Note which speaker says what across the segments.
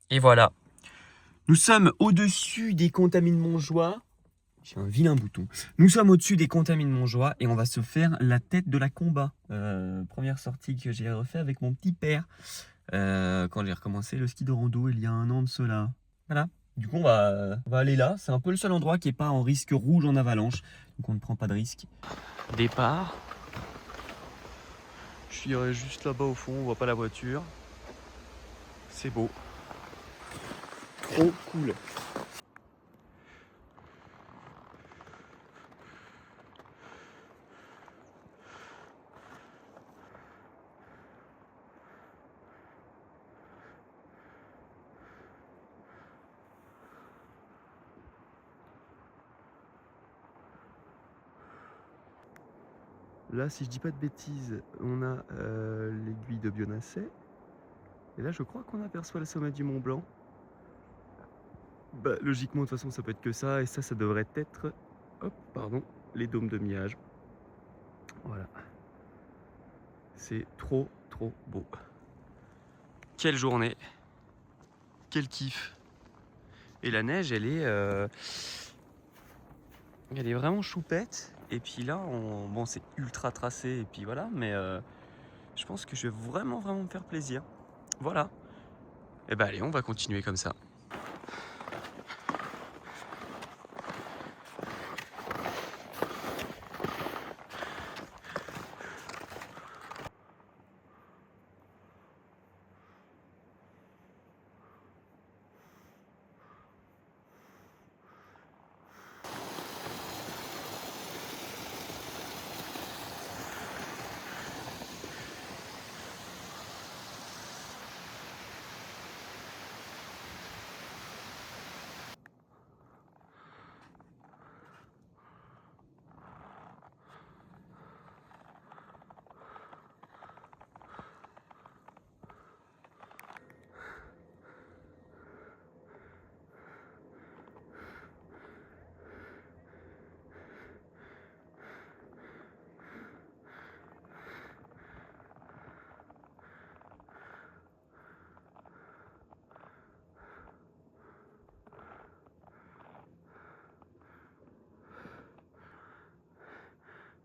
Speaker 1: Et voilà. Nous sommes au-dessus des contamines Montjoie. J'ai un vilain bouton. Nous sommes au-dessus des contamines Montjoie et on va se faire la tête de la combat. Première sortie que j'ai refait avec mon petit père quand j'ai recommencé le ski de rando il y a un an de cela. Voilà. Du coup, on va aller là. C'est un peu le seul endroit qui n'est pas en risque rouge en avalanche. Donc on ne prend pas de risque. Départ. Je suis juste là-bas au fond, on voit pas la voiture. C'est beau. Trop cool. Là, si je dis pas de bêtises, on a l'aiguille de Bionasset. Et là, je crois qu'on aperçoit le sommet du Mont Blanc. Bah, logiquement, de toute façon, ça peut être que ça. Et ça devrait être, hop, pardon, les dômes de Miage. Voilà. C'est trop, trop beau. Quelle journée. Quel kiff. Et la neige, elle est vraiment choupette. Et puis là, bon, c'est ultra tracé. Et puis voilà, mais je pense que je vais vraiment, vraiment me faire plaisir. Voilà. Et bah allez, on va continuer comme ça.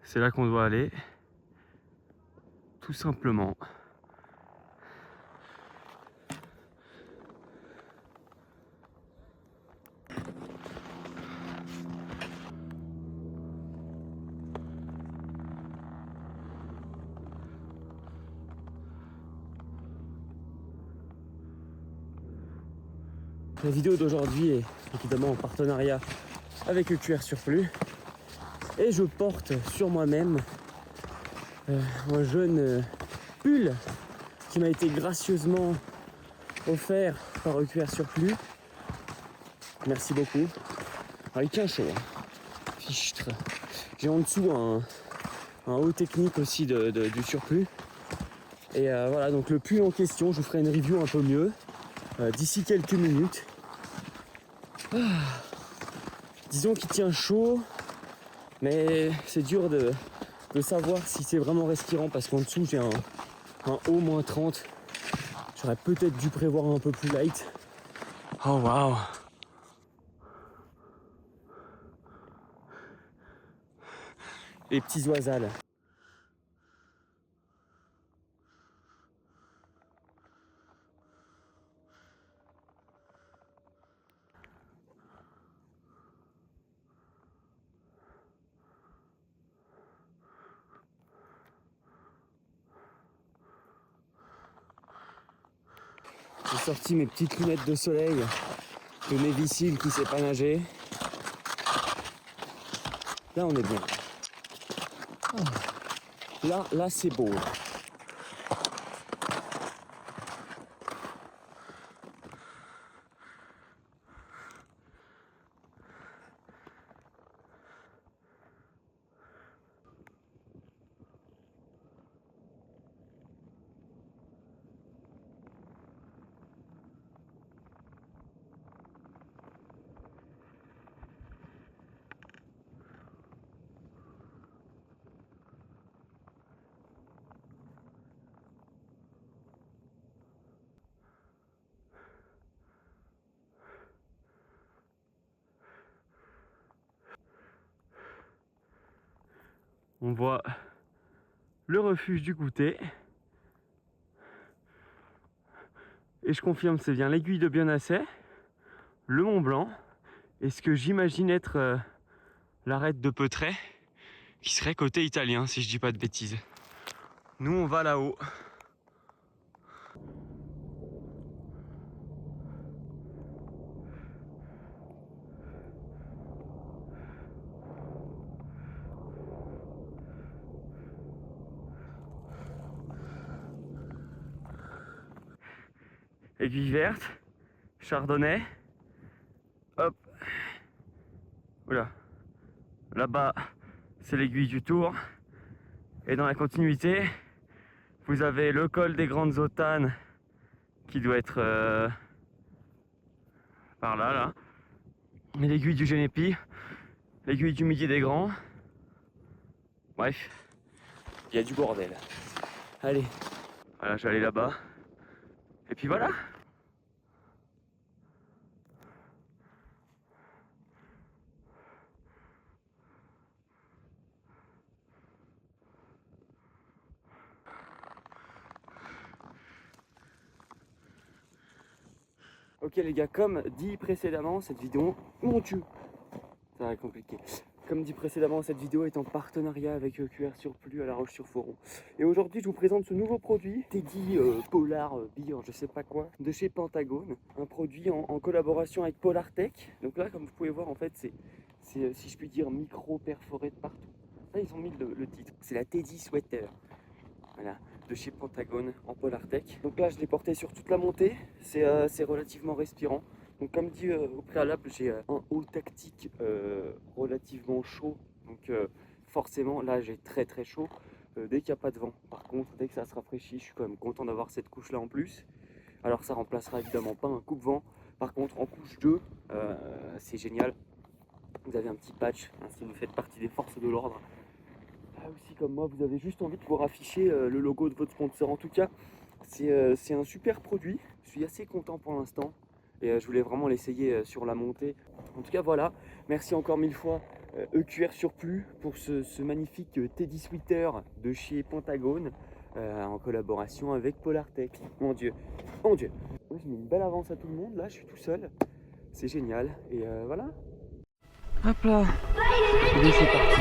Speaker 1: C'est là qu'on doit aller, tout simplement. La vidéo d'aujourd'hui est évidemment en partenariat avec le QR Surplus et je porte sur moi-même un jeune pull qui m'a été gracieusement offert par le QR Surplus. Merci beaucoup. Alors, il tient chaud, hein. Fichtre. J'ai en dessous un haut technique aussi du Surplus. Et voilà, donc le pull en question, je vous ferai une review un peu mieux d'ici quelques minutes. Disons qu'il tient chaud, mais c'est dur de savoir si c'est vraiment respirant parce qu'en dessous j'ai un haut moins 30. J'aurais peut-être dû prévoir un peu plus light. Oh waouh! Les petits oisals. J'ai sorti mes petites lunettes de soleil de Navy Seal qui sait pas nager. Là on est bien. Là c'est beau. On voit le refuge du goûter. Et je confirme, c'est bien l'aiguille de Bionasset, le Mont Blanc, et ce que j'imagine être l'arête de Peutret, qui serait côté italien, si je dis pas de bêtises. Nous, on va là-haut. Aiguille verte, chardonnay, hop, voilà, là-bas c'est l'aiguille du Tour, et dans la continuité, vous avez le col des Grandes Autanes, qui doit être par là, là, et l'aiguille du Genépi, l'aiguille du Midi des Grands, bref, il y a du bordel. Allez, voilà, je vais aller là-bas, et puis voilà. Ok les gars, comme dit précédemment, cette vidéo, mon Dieu, ça va être compliqué. Comme dit précédemment, cette vidéo est en partenariat avec EQR Surplus à La Roche-sur-Foron. Et aujourd'hui, je vous présente ce nouveau produit, Teddy Polar Beer, je sais pas quoi, de chez Pentagone. Un produit en collaboration avec Polartec. Donc là, comme vous pouvez voir, en fait, c'est si je puis dire, micro-perforé de partout. Là, ils ont mis le titre, c'est la Teddy Sweater. Voilà, de chez Pentagone en Polartec. Donc là, je l'ai porté sur toute la montée, c'est relativement respirant. Donc comme dit au préalable, j'ai un haut tactique relativement chaud. Donc forcément, là, j'ai très très chaud dès qu'il n'y a pas de vent. Par contre, dès que ça se rafraîchit, je suis quand même content d'avoir cette couche-là en plus. Alors ça remplacera évidemment pas un coupe-vent. Par contre, en couche 2, c'est génial. Vous avez un petit patch, hein, si vous faites partie des forces de l'ordre. Là aussi, comme moi, vous avez juste envie de pouvoir afficher le logo de votre sponsor. En tout cas, c'est un super produit. Je suis assez content pour l'instant. Et je voulais vraiment l'essayer sur la montée. En tout cas, voilà. Merci encore 1000 fois EQR Surplus pour ce magnifique Teddy Sweater de chez Pentagone en collaboration avec Polartec. Mon Dieu, mon Dieu. Moi, je mets une belle avance à tout le monde. Là, je suis tout seul. C'est génial. Et voilà. Hop là. Et c'est parti.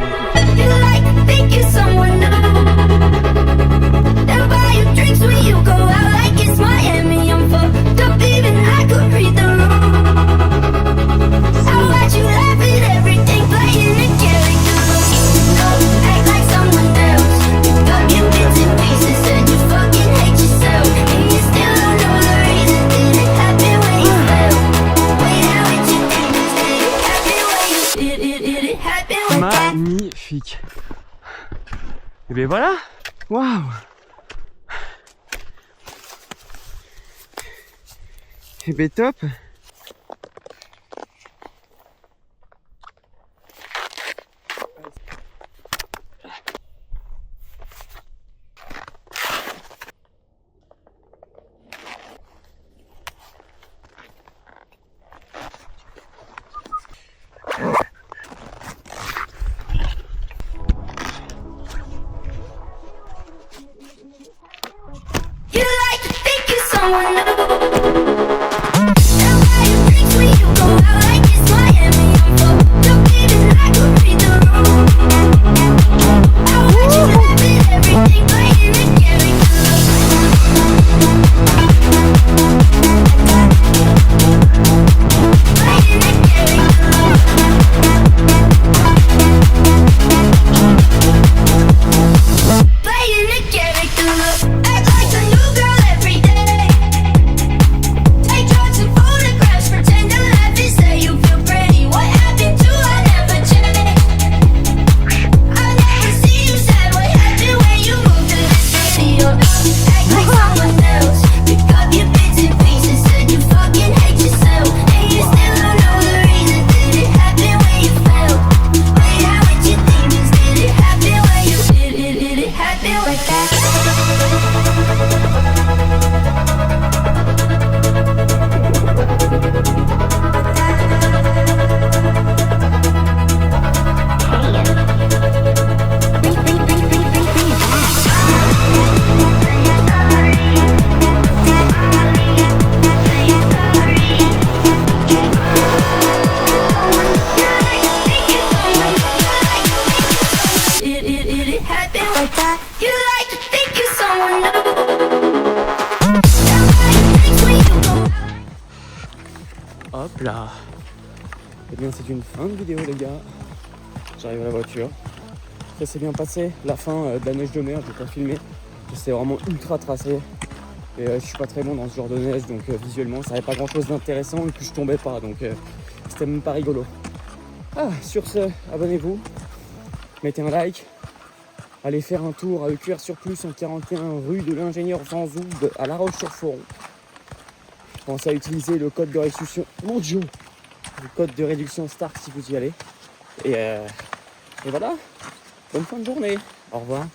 Speaker 1: Magnifique. Et bien voilà. Waouh. Et bien top. You like to think you're someone new. Hop là. Eh bien c'est une fin de vidéo les gars. J'arrive à la voiture. Ça s'est bien passé. La fin de la neige de mer, j'ai pas filmé. C'était vraiment ultra tracé. Et je suis pas très bon dans ce genre de neige, donc visuellement ça n'avait pas grand chose d'intéressant et puis je tombais pas, donc c'était même pas rigolo. Ah, sur ce, abonnez-vous, mettez un like, allez faire un tour à EQR Surplus en 41 rue de l'Ingénieur Vanzoud à La Roche-sur-Foron. Pensez à utiliser le code de réduction, mon Dieu, le code de réduction Stark si vous y allez. Et voilà, bonne fin de journée, au revoir.